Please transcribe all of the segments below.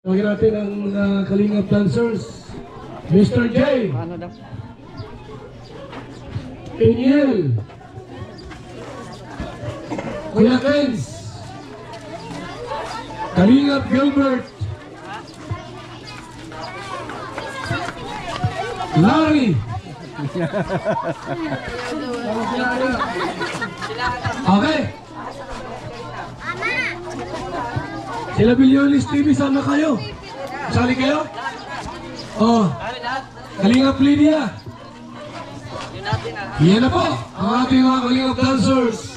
Tawagin natin ang Kalingap Dancers, Mr. J, Eniel, Kuya Kenz, Kalingap Gilbert, Larry. Okay. Sila Bilyonis TV, sama kayo. Sali kayo? Oh. Kalingap Lydia. Yan na po ang ating mga Kalingap Dancers.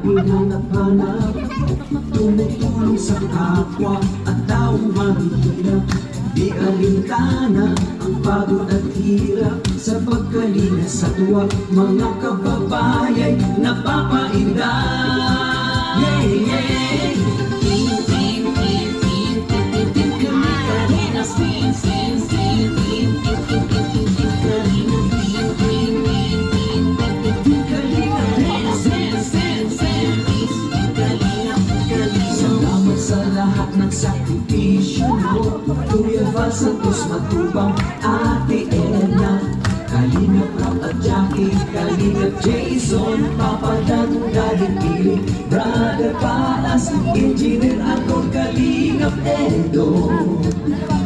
Hanap-hanap, tumutulong sa kapwa at taong mahihirap. Di alintana ang pagod at hirap sa pagkalina sa tuwa. Mga kababayay napapainda. Yeah, yeah. Nagsakripisyo mo, Kuya Val Santos Matubang, Ate Edna, Kalingap Rob at Jackie, Kalingap Jason, Papa Dan, Daddy Pili, Brother Palas, Engineer ako, Kalingap Edo,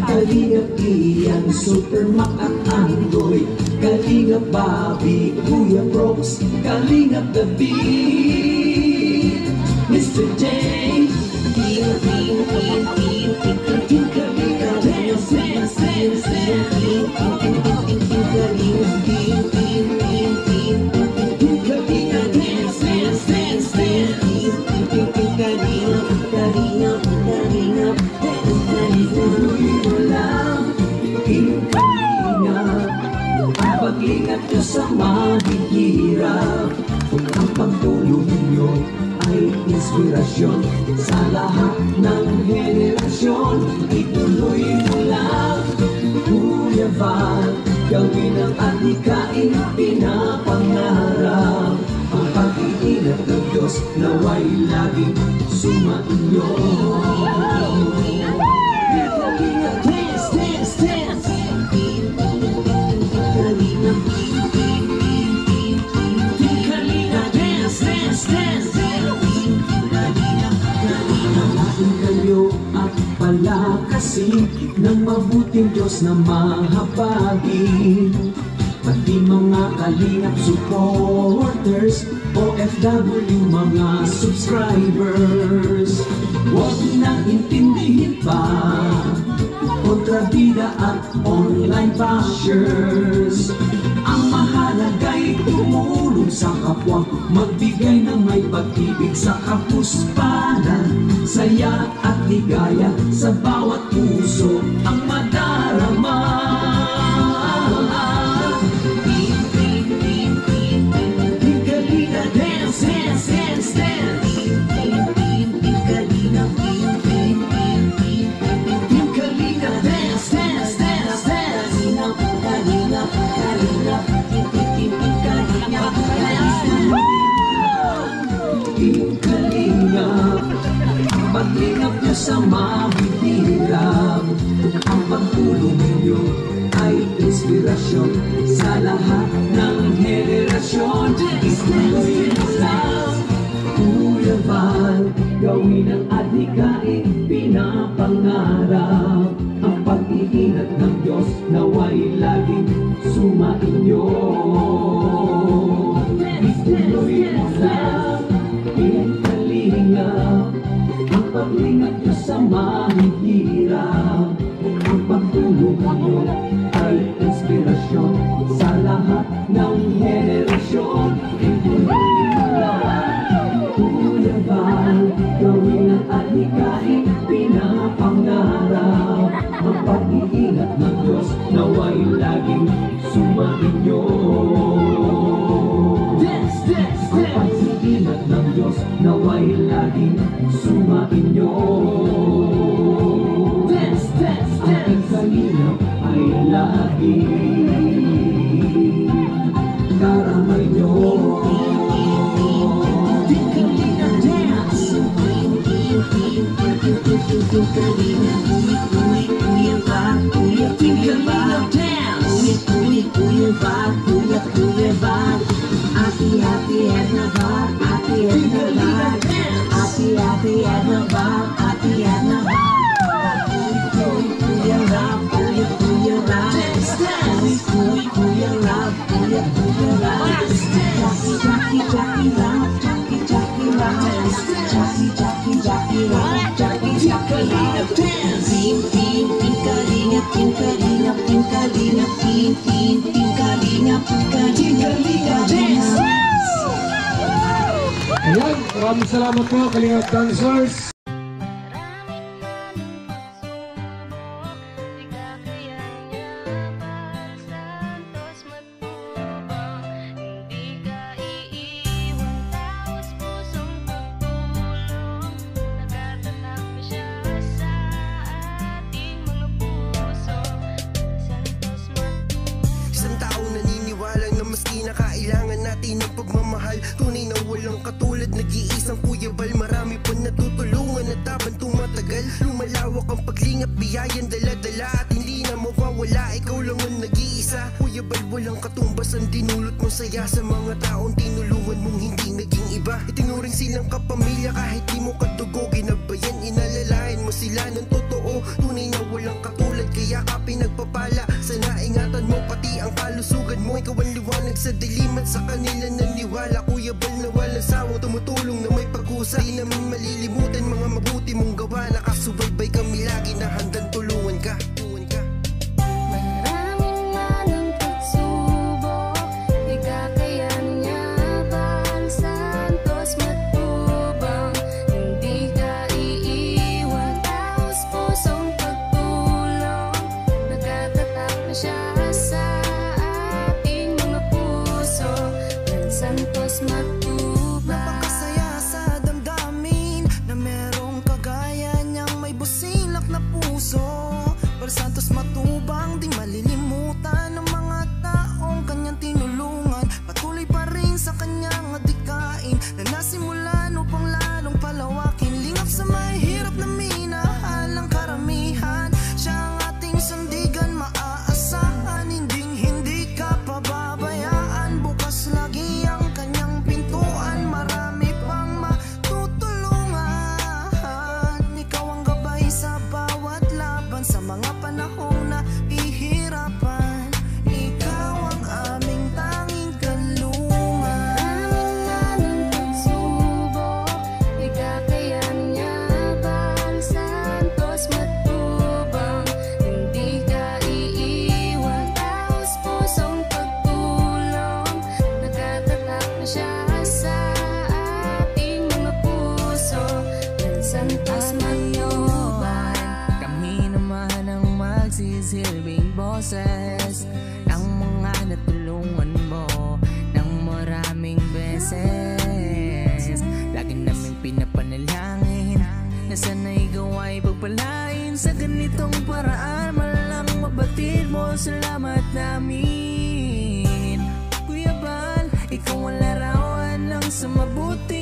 Kalingap Ian, Super Mac at Andoy, Kalingap Bobby, Kuya Brooks, Kalingap David, Mr. J, pag-ingat nyo sa mahihirap, ang pagtulong ninyo ay inspirasyon sa lahat ng henerasyon. Ituloy mo lang, Kuya Val, gawin ang adhikain pinapangarap. Ang pag-iingat ng Diyos naway laging sumainyo. Dance, dance, dance. Palakasin ng mabuting Diyos na mahabagin, pati mga Kalingap supporters, OFW mga subscribers. Huwag na intindihin pa kontrabida at online bashers. Ang mahalaga'y tumulong sa kapwa, magbigay ng may pag-ibig sa kapuspanan, saya at ligaya sa bawat puso ang madarama. Kalina, dance, dance, dance, dance. Kalina, Kalina, dance, dance, dance, dance. Kalina, Kalina, Kalina, pag-ingat nyo sa mahihirap, ang pagtulong ninyo ay inspirasyon sa lahat ng henerasyon. Ituloy mo lang, Kuya Val, gawin ang adhikain pinapangarap. Ang pag-iingat ng Diyos naway laging sumainyo. Ituloy mo lang, Kalingap, ang pag-ingat nyo sa mahihirap, ang pagtulong nyo ay inspirasyon sa lahat ng henerasyon. Ituloy mo lang, Kuya Val, gawin ang adhikain pinapangarap. Ang pag-iingat ng Diyos naway laging sumainyo. Dance, dance, dance. nawa'y laging sumainyo. Dance, dance, dance! Ang kalingap ay laging karamay nyo. Team Kalingap Dance! Team Kalingap Dance! Ati-ati Edna Bar, Ati Edna Bar, Ati-ati Edna Bar, Ati Edna Bar. Kuya Rob, Kuya Rob, Kuya Rob, Kuya Rob. Jackie Rob, Jackie Rob, Jackie Rob, Jackie Rob. Team Kalingap, Team Kalingap, Team Kalingap, Team Kalingap, Team Kalingap Dance. Ayan, maraming salamat po, Kalingap Dancers. Kailangan natin ng pagmamahal, tunay na walang katulad. Nag-iisang Kuya Bal, marami pa natutulungan at habang tumatagal, lumalawak ang paglingap, biyayan dala-dala at hindi na mawawala. Ikaw lang ang nag-iisa, Kuya Bal, walang katumbas ang dinulot mong saya sa mga taong tinulungan mong hindi naging iba. Itinuring silang kapamilya kahit di mo kadugo, ginagbayan, inalalayan mo sila ng totoo. Tunay na walang katulad, kaya ka pinagpapala. Sana ingatan mo pati ang kalusugan mo. Ikaw ang liwanag sa dilim at sa kanila naniwala. Kuya Bal na walang sawang tumutulong na may pag-usa. Di namin malilimutan mga mabuti mong gawa. Nakasubaybay kami lagi na handang tulungan ka. Maraming manang pagsubok, di kakayanin Bal Santos Matubang. Hindi ka iiwan, taos pusong pagtulong. Nagtatatak na siya sa ating mga puso. Bal Santos Matubang. Napakasaya sa damdamin na merong kagaya niyang may busilak na puso. Bal Santos Matubang, di malilimutan ng mga taong kanyang tinulungan. Patuloy pa rin sa kanyang adikain na nasimulan upang lalong palawakin. Lingap sa may hirap na minahal ng karamihan. Siya ang ating sandigan, maaasahan. Hindi ka pababayaan. Bukas lagi ang kanyang pintuan. Marami pang matutulungan. Ikaw ang gabay sa bawat laban, sa mga panahong na ihirapan. Ikaw ang aming tanging kalungan. Maraming manang pagsubok, di kakayanin Bal Santos Matubang. Hindi ka iiwan, taos pusong pagtulong. Nagtatatak na siya sa ating mga puso. Bal Santos Matubang. Kami naman ang magsisilbing boses ng mga natulungan mo ng maraming beses. Lagi namin pinapanalangin na sana ikaw ay pagpalain sa ganitong paraan. Malang mabatid mo, salamat namin. Kuya Bal, ikaw ang larawan ng sa mabuti